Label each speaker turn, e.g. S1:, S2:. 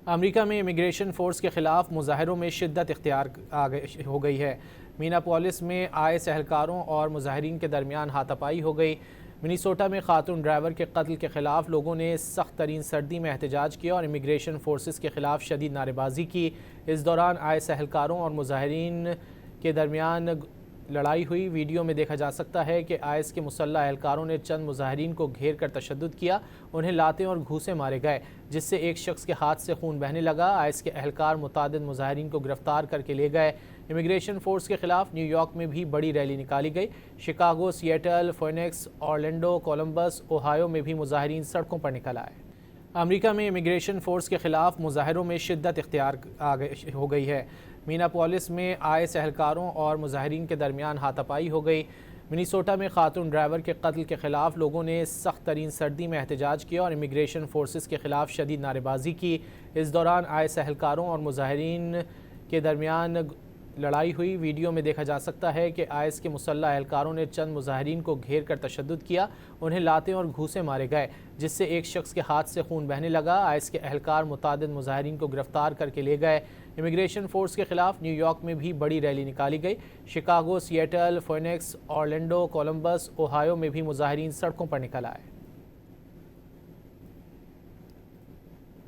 S1: امریکہ میں immigration force کے خلاف مظاہروں میں شدت اختیار ہو گئی ہے۔ میناپولس میں آئس اہلکاروں اور مظاہرین کے درمیان ہاتھا پائی ہو گئی۔ منیسوٹا میں خاتون ڈرائیور کے قتل کے خلاف لوگوں نے سخت ترین سردی میں احتجاج کیا اور امیگریشن فورسز کے خلاف شدید نعرے بازی کی۔ اس دوران آئس اہلکاروں اور مظاہرین کے درمیان لڑائی ہوئی۔ ویڈیو میں دیکھا جا سکتا ہے کہ آئس کے مسلح اہلکاروں نے چند مظاہرین کو گھیر کر تشدد کیا، انہیں لاتیں اور گھوسے مارے گئے، جس سے ایک شخص کے ہاتھ سے خون بہنے لگا۔ آئس کے اہلکار متعدد مظاہرین کو گرفتار کر کے لے گئے۔ امیگریشن فورس کے خلاف نیو یارک میں بھی بڑی ریلی نکالی گئی۔ Chicago, Seattle, Phoenix, Orlando, Columbus, Ohio میں بھی مظاہرین سڑکوں پر نکل آئے۔ امریکہ میں امیگریشن فورس کے خلاف مظاہروں میں شدت اختیار ہو گئی ہے۔ میناپولس میں آئس اہلکاروں اور مظاہرین کے درمیان ہاتھا پائی ہو گئی۔ منیسوٹا میں خاتون ڈرائیور کے قتل کے خلاف لوگوں نے سخت ترین سردی میں احتجاج کیا اور امیگریشن فورسز کے خلاف شدید نعرے بازی کی۔ اس دوران آئس اہلکاروں اور مظاہرین کے درمیان لڑائی ہوئی۔ ویڈیو میں دیکھا جا سکتا ہے کہ آئس کے مسلح اہلکاروں نے چند مظاہرین کو گھیر کر تشدد کیا، انہیں لاتیں اور گھوسے مارے گئے، جس سے ایک شخص کے ہاتھ سے خون بہنے لگا۔ آئس کے اہلکار متعدد مظاہرین کو گرفتار کر کے لے گئے۔ امیگریشن فورس کے خلاف نیو یارک میں بھی بڑی ریلی نکالی گئی۔ Chicago, Seattle, Phoenix, Orlando, Columbus, Ohio میں بھی مظاہرین سڑکوں پر نکل آئے۔